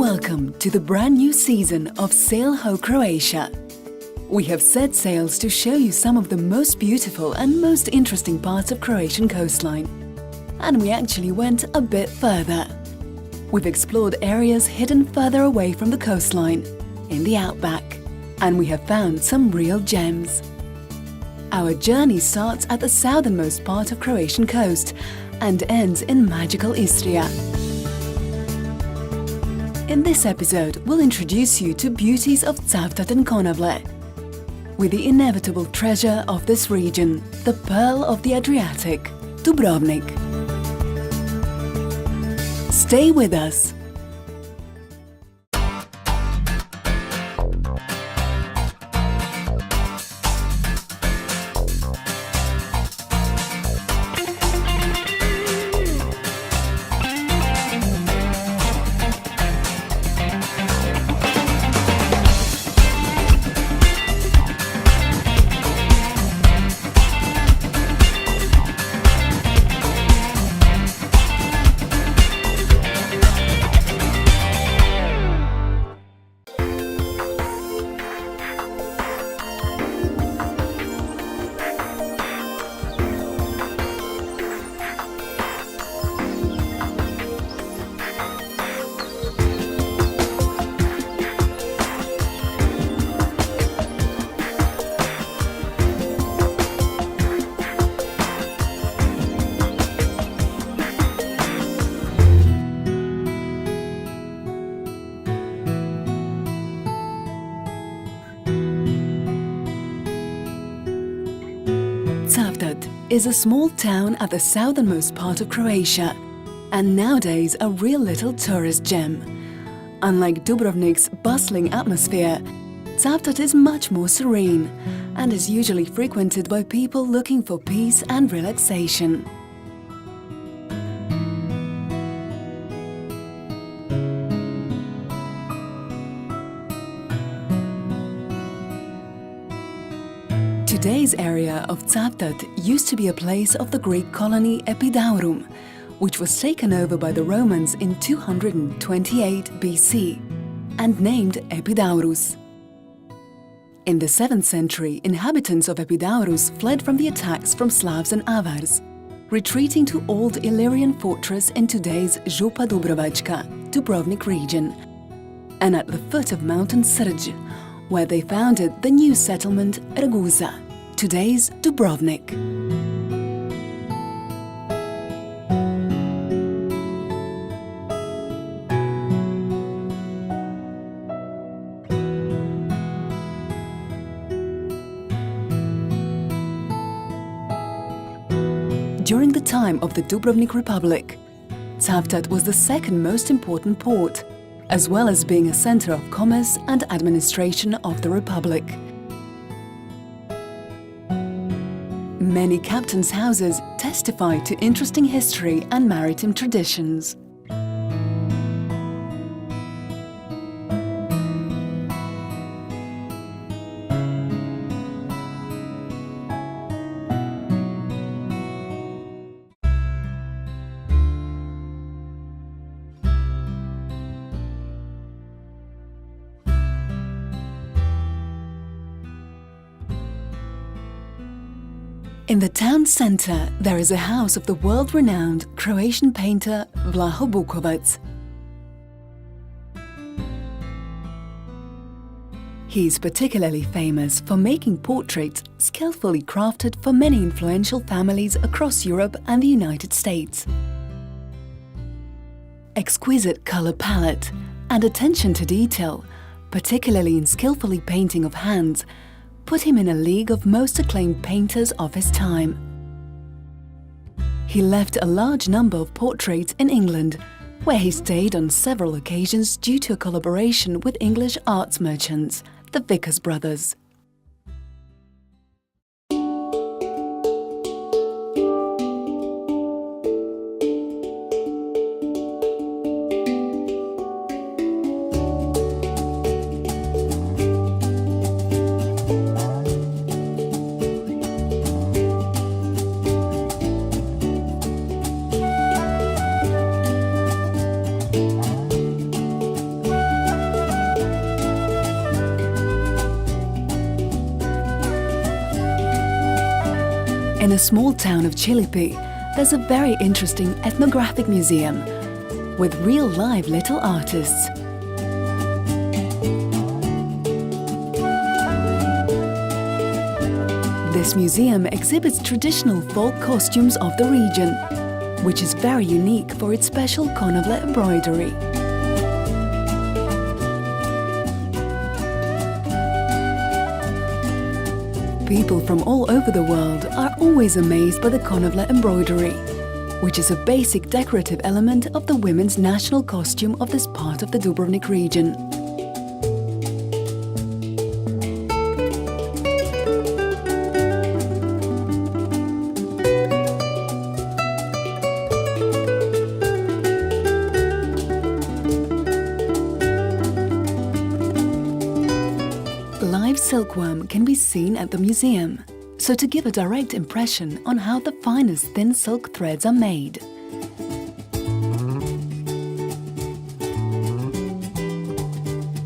welcome to the brand new season of Sail Ho Croatia. We have set sails to show you some of the most beautiful and most interesting parts of Croatian coastline. And we actually went a bit further. We've explored areas hidden further away from the coastline, in the outback, and we have found some real gems. Our journey starts at the southernmost part of Croatian coast and ends in magical Istria. In this episode, we'll introduce you to beauties of Cavtat-Konavle, with the inevitable treasure of this region, the pearl of the Adriatic, Dubrovnik. Stay with us. Cavtat is a small town at the southernmost part of Croatia, and nowadays a real little tourist gem. Unlike Dubrovnik's bustling atmosphere, Cavtat is much more serene and is usually frequented by people looking for peace and relaxation. Today's area of Cavtat used to be a place of the Greek colony Ep01, which was taken over by the Romans in 228 BC and named Epidaurus. In the 7th century, inhabitants of Epidaurus fled from the attacks from Slavs and Avars, retreating to old Illyrian fortress in today's Župa Dubrovačka, Dubrovnik region, and at the foot of Mountain Srđ, where they founded the new settlement Raguza, today's Dubrovnik. During the time of the Dubrovnik Republic, Cavtat was the second most important port, as well as being a center of commerce and administration of the Republic. Many captains' houses testify to interesting history and maritime traditions. In the town center, there is a house of the world-renowned Croatian painter Vlaho Bukovac. He is particularly famous for making portraits skillfully crafted for many influential families across Europe and the United States. Exquisite color palette and attention to detail, particularly in skillfully painting of hands, put him in a league of most acclaimed painters of his time. He left a large number of portraits in England, where he stayed on several occasions due to a collaboration with English arts merchants, the Vickers brothers. In a small town of Čilipi, there's a very interesting ethnographic museum with real live little artists. This museum exhibits traditional folk costumes of the region, which is very unique for its special Konavle embroidery. People from all over the world are always amazed by the Konavle embroidery, which is a basic decorative element of the women's national costume of this part of the Dubrovnik region. Live silkworm can be seen at the museum, so to give a direct impression on how the finest thin silk threads are made.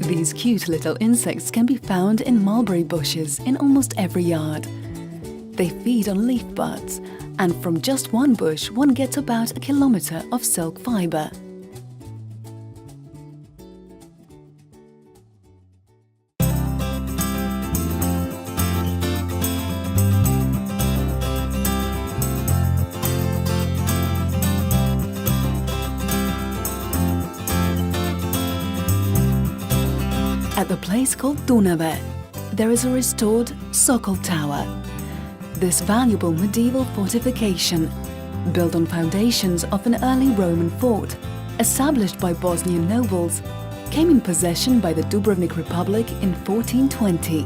These cute little insects can be found in mulberry bushes in almost every yard. They feed on leaf buds, and from just one bush one gets about 1 kilometer of silk fiber. At the place called Dunave, there is a restored Sokol Tower. This valuable medieval fortification, built on foundations of an early Roman fort, established by Bosnian nobles, came in possession by the Dubrovnik Republic in 1420.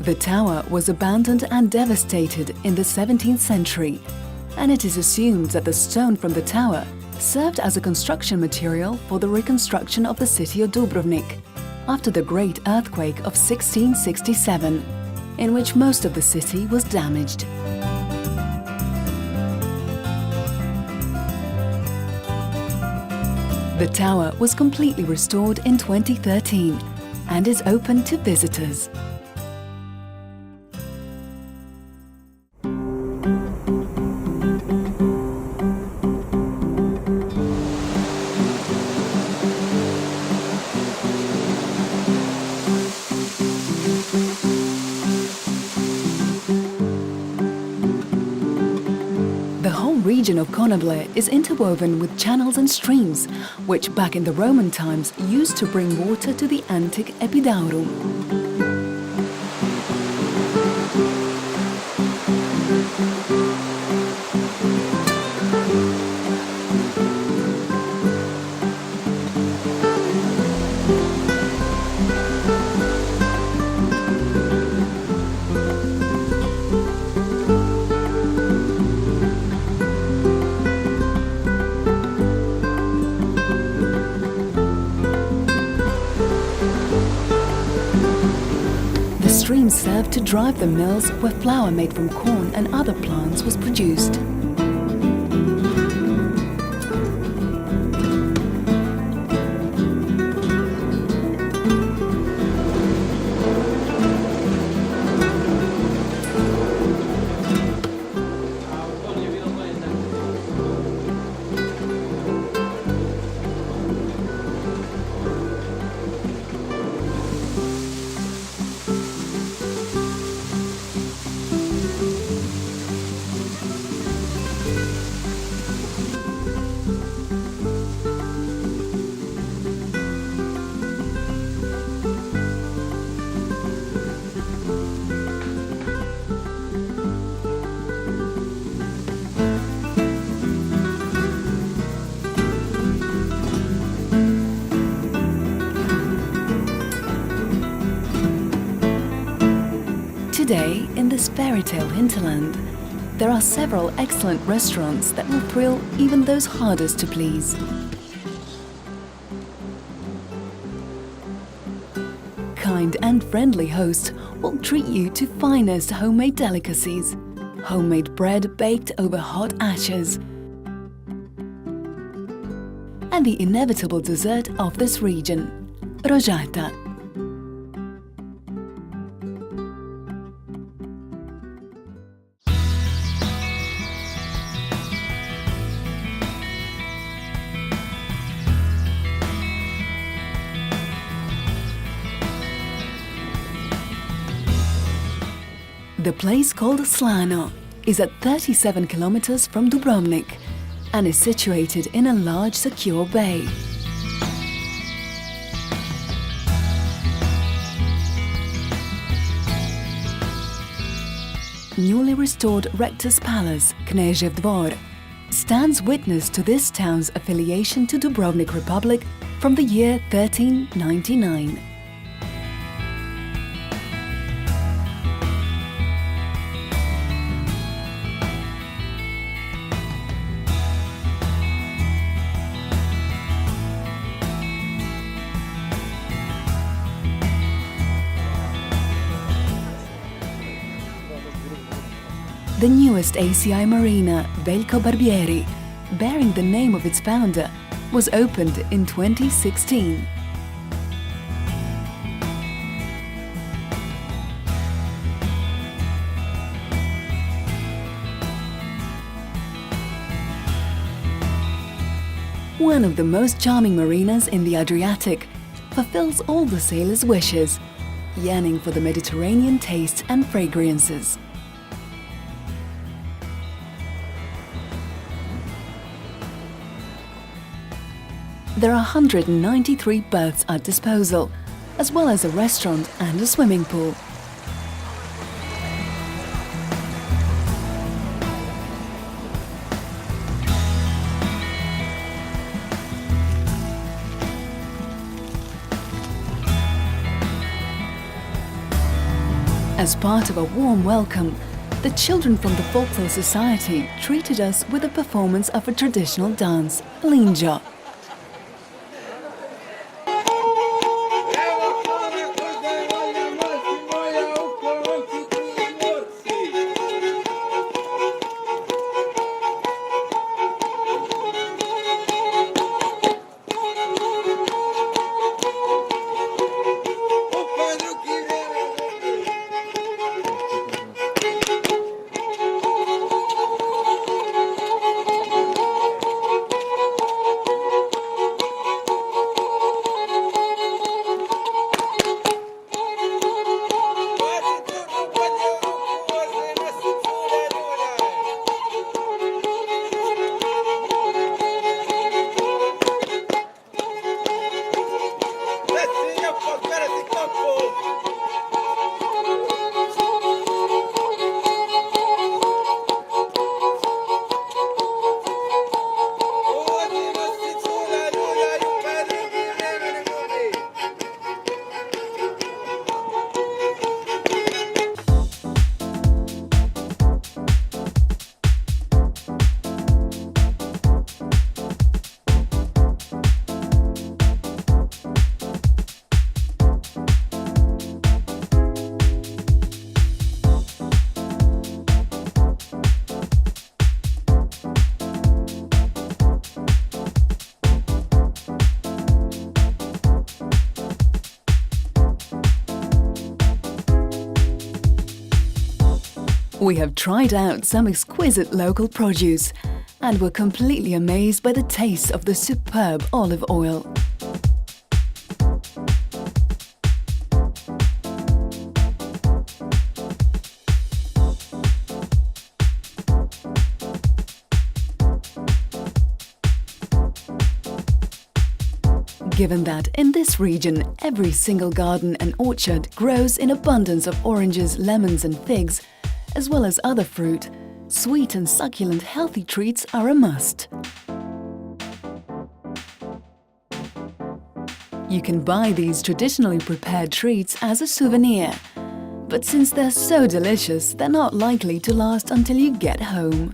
The tower was abandoned and devastated in the 17th century, and it is assumed that the stone from the tower served as a construction material for the reconstruction of the city of Dubrovnik after the great earthquake of 1667, in which most of the city was damaged. The tower was completely restored in 2013 and is open to visitors. The whole region of Konavle is interwoven with channels and streams, which back in the Roman times used to bring water to the antique Ep01. The streams served to drive the mills where flour made from corn and other plants was produced. Today, in this fairy tale hinterland, there are several excellent restaurants that will thrill even those hardest to please. Kind and friendly hosts will treat you to finest homemade delicacies, homemade bread baked over hot ashes, and the inevitable dessert of this region, rojata. The place called Slano is at 37 kilometers from Dubrovnik and is situated in a large, secure bay. Newly restored Rector's Palace, Knežev Dvor, stands witness to this town's affiliation to Dubrovnik Republic from the year 1399. The newest ACI marina, Veljko Barbieri, bearing the name of its founder, was opened in 2016. One of the most charming marinas in the Adriatic, fulfills all the sailors' wishes, yearning for the Mediterranean tastes and fragrances. There are 193 berths at disposal, as well as a restaurant and a swimming pool. As part of a warm welcome, the children from the Folklore Society treated us with a performance of a traditional dance, linjo. We have tried out some exquisite local produce and were completely amazed by the taste of the superb olive oil. Given that in this region every single garden and orchard grows in abundance of oranges, lemons and figs, as well as other fruit, sweet and succulent healthy treats are a must. You can buy these traditionally prepared treats as a souvenir, but since they're so delicious, they're not likely to last until you get home.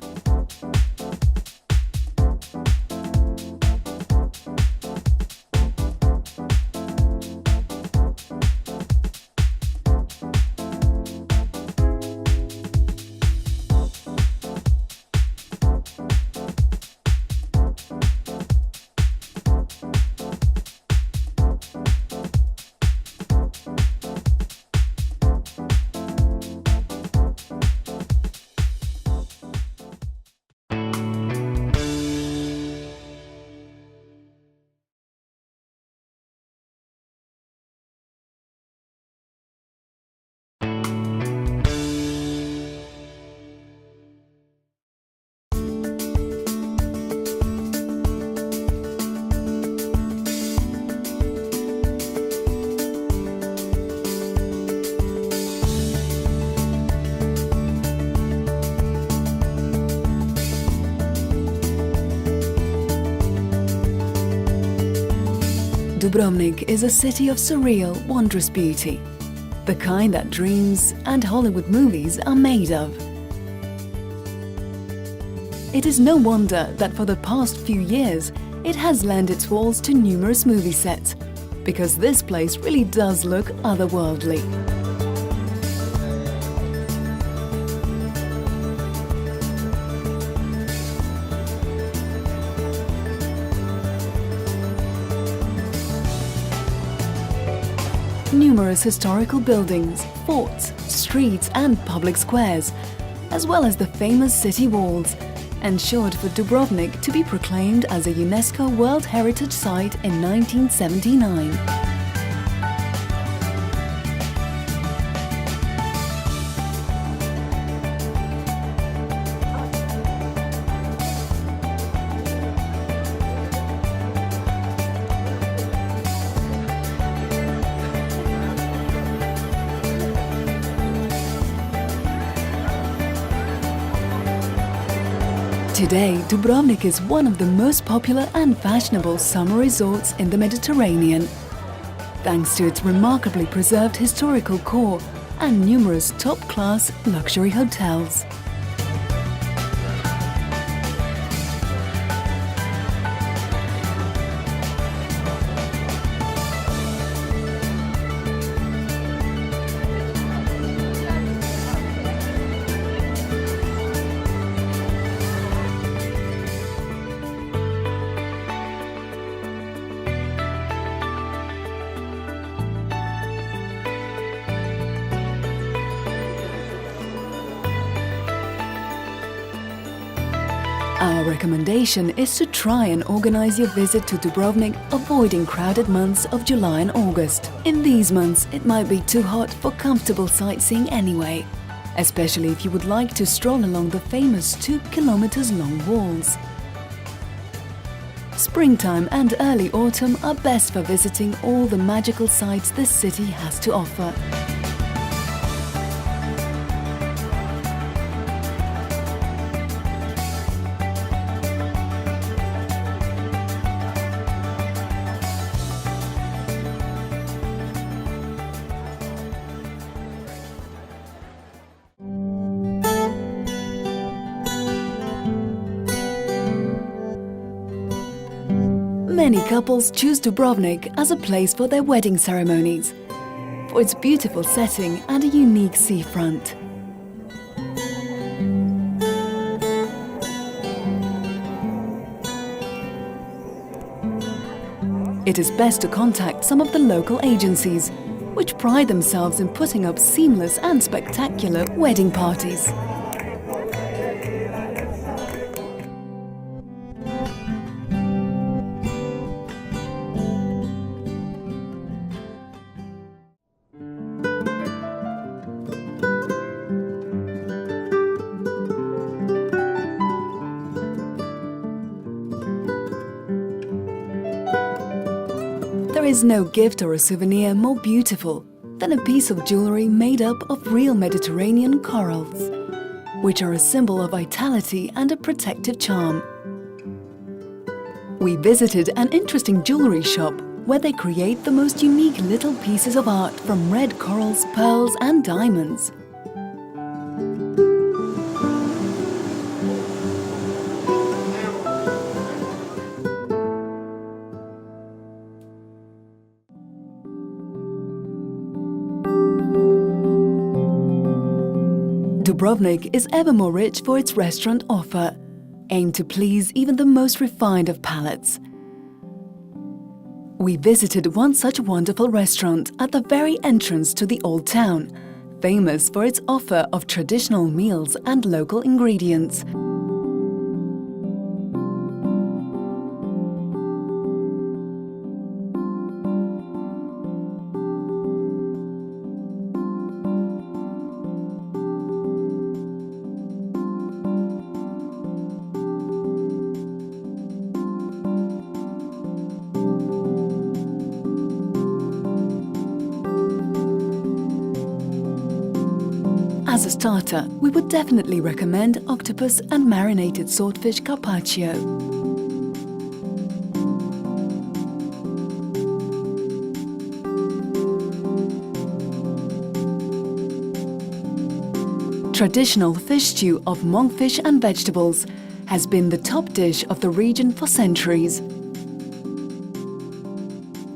Dubrovnik is a city of surreal, wondrous beauty. The kind that dreams and Hollywood movies are made of. It is no wonder that for the past few years, it has lent its walls to numerous movie sets, because this place really does look otherworldly. Numerous historical buildings, forts, streets and public squares, as well as the famous city walls, ensured for Dubrovnik to be proclaimed as a UNESCO World Heritage Site in 1979. Today, Dubrovnik is one of the most popular and fashionable summer resorts in the Mediterranean, thanks to its remarkably preserved historical core and numerous top-class luxury hotels. Our recommendation is to try and organize your visit to Dubrovnik, avoiding crowded months of July and August. In these months, it might be too hot for comfortable sightseeing anyway, especially if you would like to stroll along the famous 2 kilometers long walls. Springtime and early autumn are best for visiting all the magical sights this city has to offer. Many couples choose Dubrovnik as a place for their wedding ceremonies, for its beautiful setting and a unique seafront. It is best to contact some of the local agencies, which pride themselves in putting up seamless and spectacular wedding parties. There is no gift or a souvenir more beautiful than a piece of jewelry made up of real Mediterranean corals, which are a symbol of vitality and a protective charm. We visited an interesting jewelry shop where they create the most unique little pieces of art from red corals, pearls and diamonds. Dubrovnik is ever more rich for its restaurant offer, aimed to please even the most refined of palates. We visited one such wonderful restaurant at the very entrance to the Old Town, famous for its offer of traditional meals and local ingredients. As a starter, we would definitely recommend octopus and marinated swordfish carpaccio. traditional fish stew of monkfish and vegetables has been the top dish of the region for centuries.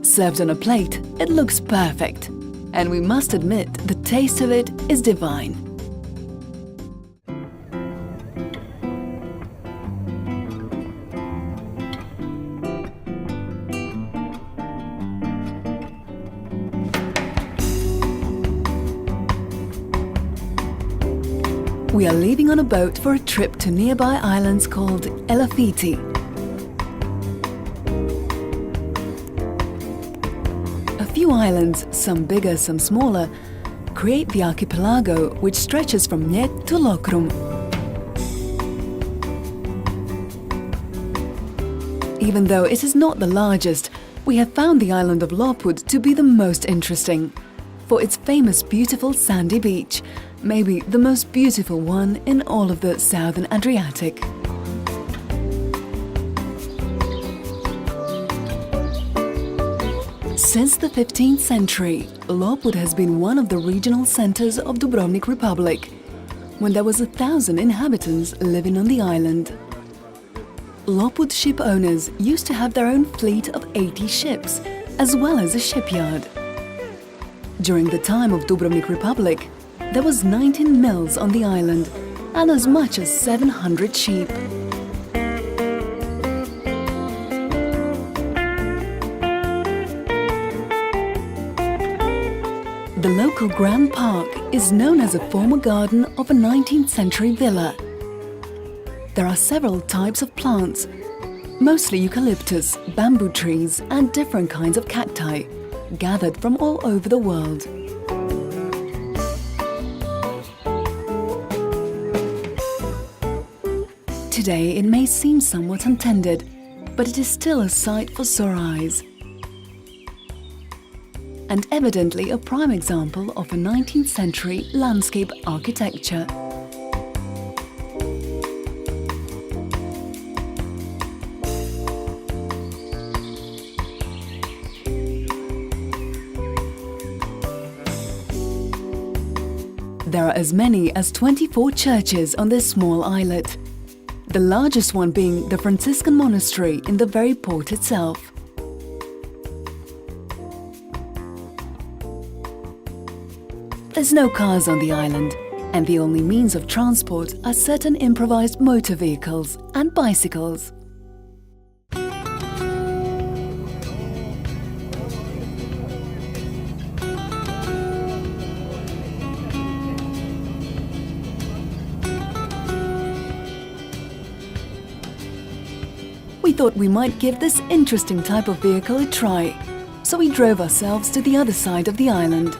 Served on a plate, it looks perfect, and we must admit the taste of it is divine. We are leaving on a boat for a trip to nearby islands called Ep01. A few islands, some bigger, some smaller, create the archipelago which stretches from Mljet to Lokrum. Even though it is not the largest, we have found the island of Lopud to be the most interesting, for its famous beautiful sandy beach, maybe the most beautiful one in all of the southern Adriatic. Since the 15th century, Lopud has been one of the regional centers of Dubrovnik Republic, when there was 1,000 inhabitants living on the island. Lopud ship owners used to have their own fleet of 80 ships, as well as a shipyard. During the time of Dubrovnik Republic, there was 19 mills on the island and as much as 700 sheep. The local Grand Park is known as a former garden of a 19th century villa. There are several types of plants, mostly eucalyptus, bamboo trees and different kinds of cacti, gathered from all over the world. Today it may seem somewhat untended, but it is still a sight for sore eyes. And evidently a prime example of a 19th century landscape architecture. There are as many as 24 churches on this small islet, the largest one being the Franciscan monastery in the very port itself. There's no cars on the island, and the only means of transport are certain improvised motor vehicles and bicycles. We thought we might give this interesting type of vehicle a try, so we drove ourselves to the other side of the island.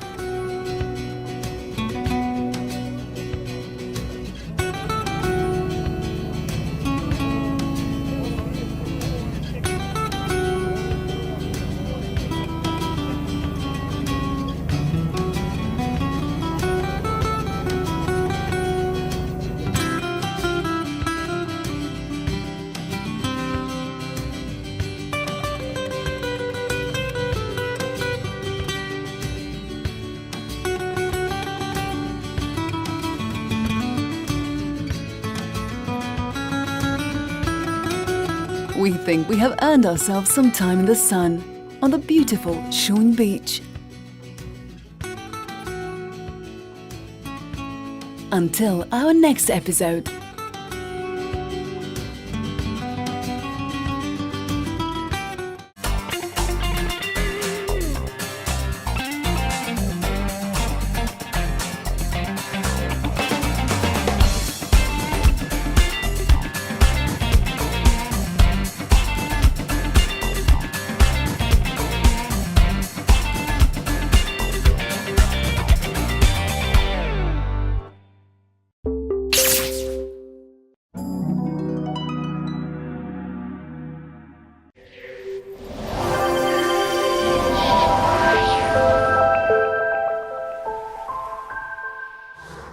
We think we have earned ourselves some time in the sun on the beautiful Shun beach. Until our next episode.